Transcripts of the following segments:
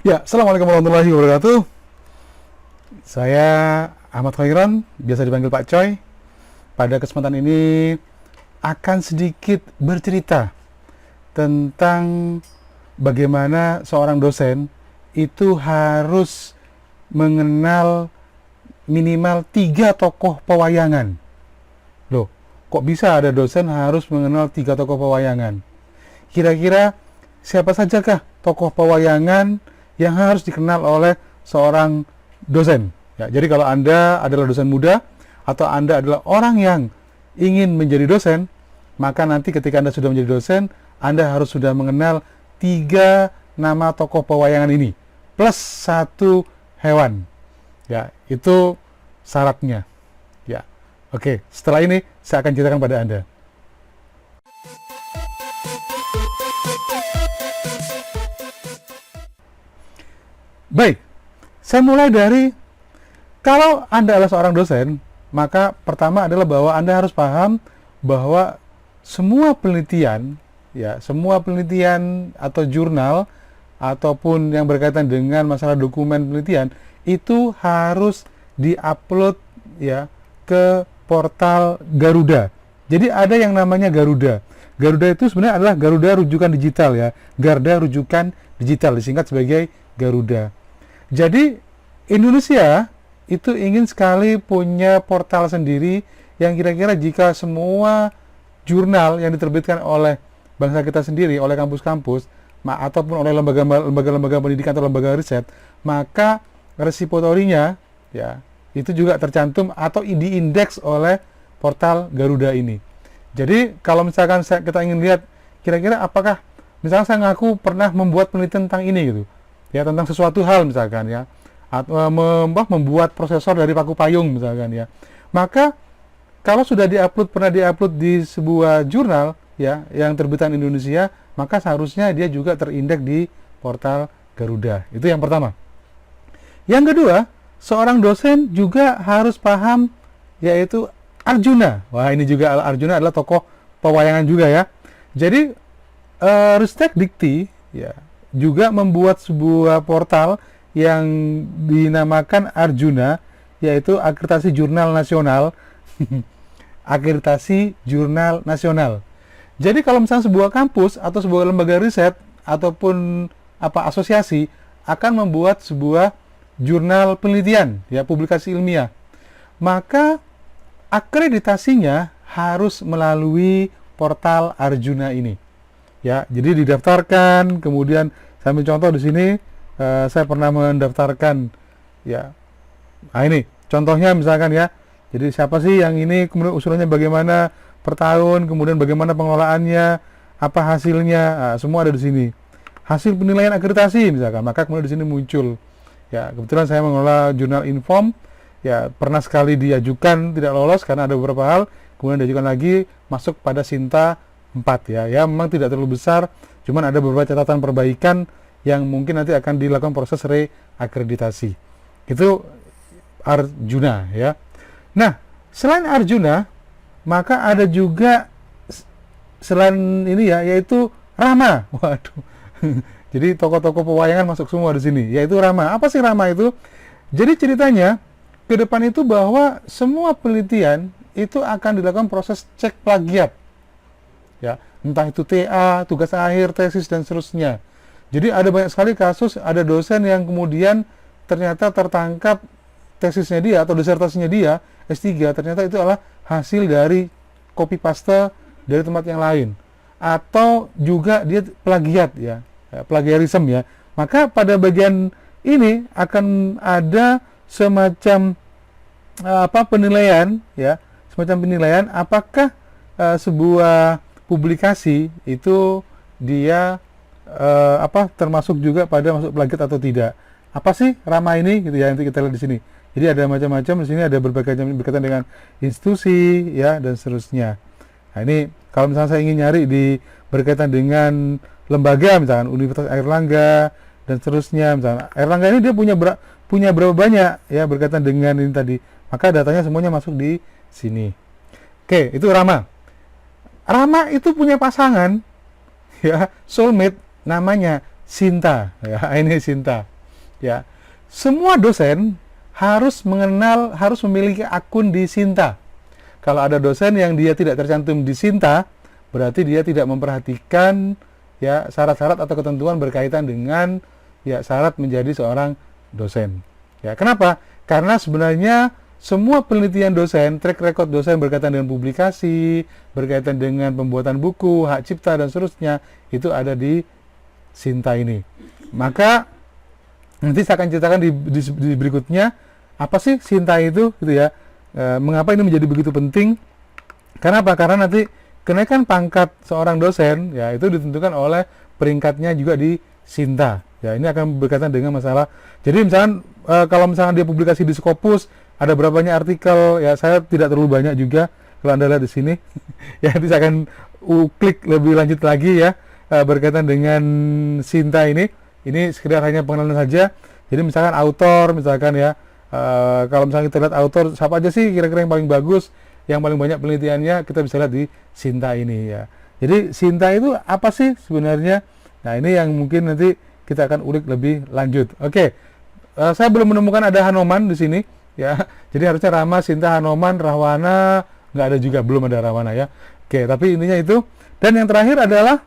Ya, Assalamualaikum warahmatullahi wabarakatuh. Saya Ahmad Khairon, biasa dipanggil Pak Coy. Pada kesempatan ini akan sedikit bercerita tentang bagaimana seorang dosen itu harus mengenal minimal 3 tokoh pewayangan. Loh, kok bisa ada dosen harus mengenal 3 tokoh pewayangan? Kira-kira siapa sajakah tokoh pewayangan yang harus dikenal oleh seorang dosen? Ya, jadi kalau Anda adalah dosen muda atau Anda adalah orang yang ingin menjadi dosen, maka nanti ketika Anda sudah menjadi dosen, Anda harus sudah mengenal 3 nama tokoh pewayangan ini plus 1 hewan. Ya, itu syaratnya. Ya. Oke, setelah ini saya akan ceritakan pada Anda. Baik, saya mulai dari kalau Anda adalah seorang dosen, maka pertama adalah bahwa Anda harus paham bahwa semua penelitian, ya, semua penelitian atau jurnal ataupun yang berkaitan dengan masalah dokumen penelitian itu harus diupload ya ke portal Garuda. Jadi ada yang namanya Garuda. Garuda itu sebenarnya adalah Garuda Rujukan Digital ya, Garda Rujukan Digital disingkat sebagai Garuda. Jadi Indonesia itu ingin sekali punya portal sendiri yang kira-kira jika semua jurnal yang diterbitkan oleh bangsa kita sendiri, oleh kampus-kampus, ataupun oleh lembaga-lembaga pendidikan atau lembaga riset, maka repositorinya ya itu juga tercantum atau diindeks oleh portal Garuda ini. Jadi kalau misalkan kita ingin lihat kira-kira apakah misalnya saya ngaku pernah membuat penelitian tentang ini gitu, ya tentang sesuatu hal misalkan ya, atau membuat prosesor dari paku payung misalkan ya, maka kalau sudah pernah diupload di sebuah jurnal ya yang terbitan Indonesia, maka seharusnya dia juga terindeks di portal Garuda. Itu yang pertama. Yang kedua, seorang dosen juga harus paham yaitu Arjuna. Wah, ini juga Arjuna adalah tokoh pewayangan juga ya. Jadi Ristek Dikti ya juga membuat sebuah portal yang dinamakan Arjuna, yaitu Akreditasi Jurnal Nasional. Akreditasi Jurnal Nasional. Jadi kalau misalnya sebuah kampus atau sebuah lembaga riset ataupun asosiasi akan membuat sebuah jurnal penelitian, ya publikasi ilmiah, maka akreditasinya harus melalui portal Arjuna ini. Ya, jadi didaftarkan, kemudian saya ambil contoh di sini, saya pernah mendaftarkan, ya, nah ini contohnya misalkan ya, jadi siapa sih yang ini, kemudian usulannya bagaimana per tahun, kemudian bagaimana pengelolaannya, apa hasilnya, nah, semua ada di sini. Hasil penilaian akreditasi misalkan, maka kemudian di sini muncul, ya kebetulan saya mengelola jurnal Inform, ya pernah sekali diajukan tidak lolos karena ada beberapa hal, kemudian diajukan lagi masuk pada Sinta 4 ya memang tidak terlalu besar, cuman ada beberapa catatan perbaikan yang mungkin nanti akan dilakukan proses reakreditasi. Itu Arjuna ya. Nah, selain Arjuna, maka ada juga selain ini ya, yaitu Rama. Waduh. Jadi tokoh-tokoh pewayangan masuk semua di sini, yaitu Rama. Apa sih Rama itu? Jadi ceritanya ke depan itu bahwa semua penelitian itu akan dilakukan proses cek plagiat. Ya, entah itu TA, tugas akhir, tesis dan seterusnya. Jadi ada banyak sekali kasus ada dosen yang kemudian ternyata tertangkap tesisnya dia atau disertasinya dia S3 ternyata itu adalah hasil dari copy paste dari tempat yang lain, atau juga dia plagiat ya, plagiarisme ya. Maka pada bagian ini akan ada semacam penilaian ya, semacam penilaian apakah sebuah publikasi itu dia termasuk juga pada masuk plagiat atau tidak. Apa sih Rama ini gitu ya, nanti kita lihat di sini. Jadi ada macam-macam di sini, ada berbagai macam berkaitan dengan institusi ya dan seterusnya. Nah, ini kalau misalnya saya ingin nyari berkaitan dengan lembaga misalkan Universitas Airlangga dan seterusnya, misalnya Airlangga ini dia punya berapa banyak ya berkaitan dengan ini tadi. Maka datanya semuanya masuk di sini. Oke, itu Rama. Rama itu punya pasangan ya, soulmate namanya Sinta ya, ini Sinta. ya. Semua dosen harus memiliki akun di Sinta. Kalau ada dosen yang dia tidak tercantum di Sinta, berarti dia tidak memperhatikan ya syarat-syarat atau ketentuan berkaitan dengan ya syarat menjadi seorang dosen. Ya, kenapa? Karena sebenarnya semua penelitian dosen, track record dosen berkaitan dengan publikasi, berkaitan dengan pembuatan buku, hak cipta dan seterusnya, itu ada di Sinta ini. Maka nanti saya akan ceritakan di berikutnya apa sih Sinta itu, gitu ya. Mengapa ini menjadi begitu penting? Kenapa? Karena nanti kenaikan pangkat seorang dosen ya itu ditentukan oleh peringkatnya juga di Sinta. Ya, ini akan berkaitan dengan masalah. Jadi misalkan kalau misalkan dia publikasi di Scopus, ada berapa banyak artikel, ya saya tidak terlalu banyak juga kalau Anda lihat di sini. Ya, nanti saya akan klik lebih lanjut lagi ya berkaitan dengan Sinta ini. Ini sekedar hanya pengenalan saja. Jadi misalkan autor, misalkan ya, kalau misalnya kita lihat autor, siapa aja sih kira-kira yang paling bagus, yang paling banyak penelitiannya, kita bisa lihat di Sinta ini ya. Jadi Sinta itu apa sih sebenarnya? Nah, ini yang mungkin nanti kita akan ulik lebih lanjut. Oke, saya belum menemukan ada Hanoman di sini ya. Jadi harusnya Rama, Sinta, Hanoman, Rahwana, nggak ada juga, belum ada Rahwana ya. Oke, tapi intinya itu. Dan yang terakhir adalah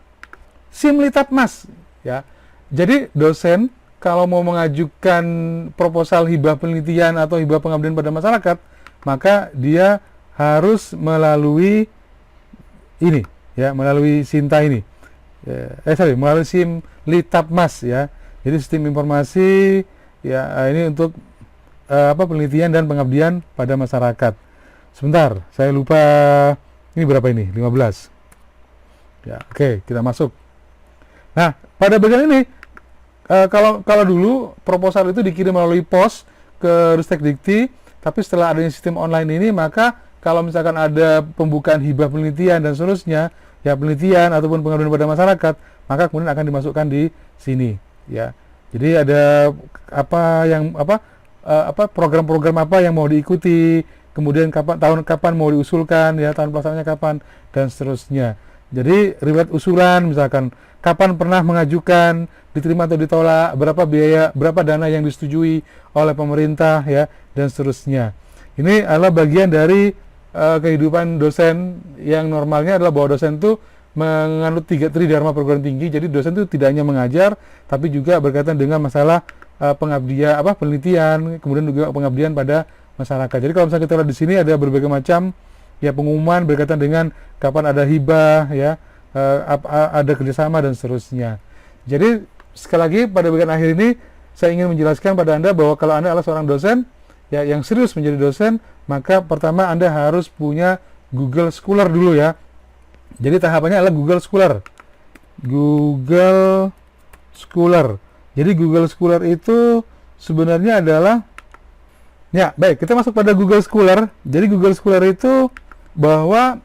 Simlitapmas ya. Jadi dosen kalau mau mengajukan proposal hibah penelitian atau hibah pengabdian pada masyarakat, maka dia harus melalui ini ya, melalui Sinta ini. Melalui Simlitapmas ya. Jadi sistem informasi ya, ini untuk penelitian dan pengabdian pada masyarakat. Sebentar, saya lupa ini berapa ini? 15. Ya, oke, kita masuk. Nah, pada bagian ini kalau dulu proposal itu dikirim melalui pos ke Ristek Dikti, tapi setelah adanya sistem online ini, maka kalau misalkan ada pembukaan hibah penelitian dan seterusnya, ya penelitian ataupun pengabdian pada masyarakat, maka kemudian akan dimasukkan di sini, ya. Jadi ada program-program apa yang mau diikuti, kemudian kapan mau diusulkan, ya tahun pelaksanaannya kapan dan seterusnya. Jadi riwayat usulan, misalkan kapan pernah mengajukan, diterima atau ditolak, berapa biaya, berapa dana yang disetujui oleh pemerintah ya, dan seterusnya. Ini adalah bagian dari kehidupan dosen yang normalnya adalah bahwa dosen itu menganut 3 Tridharma perguruan tinggi. Jadi dosen itu tidak hanya mengajar, tapi juga berkaitan dengan masalah pengabdian, penelitian, kemudian juga pengabdian pada masyarakat. Jadi kalau misalnya kita lihat di sini ada berbagai macam ya pengumuman berkaitan dengan kapan ada hibah ya, ada kerjasama dan seterusnya. Jadi sekali lagi pada bagian akhir ini saya ingin menjelaskan pada Anda bahwa kalau Anda adalah seorang dosen ya yang serius menjadi dosen, maka pertama Anda harus punya Google Scholar dulu ya. Jadi tahapannya adalah Google Scholar. Google Scholar. Jadi Google Scholar itu sebenarnya adalah ya, baik, kita masuk pada Google Scholar. Jadi Google Scholar itu bahwa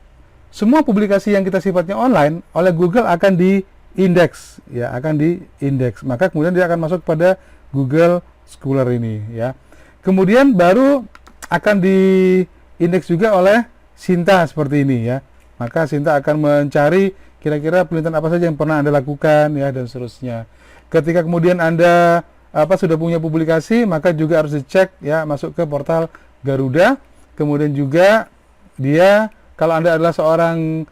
semua publikasi yang kita sifatnya online oleh Google akan diindeks ya, akan diindeks. Maka kemudian dia akan masuk pada Google Scholar ini ya. Kemudian baru akan diindeks juga oleh Sinta seperti ini ya. Maka Sinta akan mencari kira-kira penelitian apa saja yang pernah Anda lakukan ya, dan seterusnya. Ketika kemudian Anda sudah punya publikasi, maka juga harus dicek ya, masuk ke portal Garuda. Kemudian juga dia, kalau Anda adalah seorang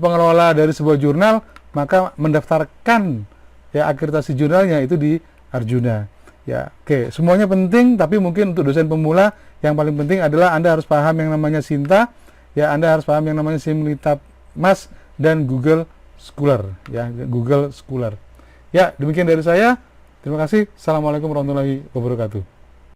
pengelola dari sebuah jurnal, maka mendaftarkan ya akreditasi jurnalnya itu di Arjuna. Ya, oke, semuanya penting, tapi mungkin untuk dosen pemula yang paling penting adalah Anda harus paham yang namanya Sinta, ya, Anda harus paham yang namanya Simlitapmas dan Google Scholar, ya, Google Scholar. Ya, demikian dari saya. Terima kasih. Assalamualaikum warahmatullahi wabarakatuh.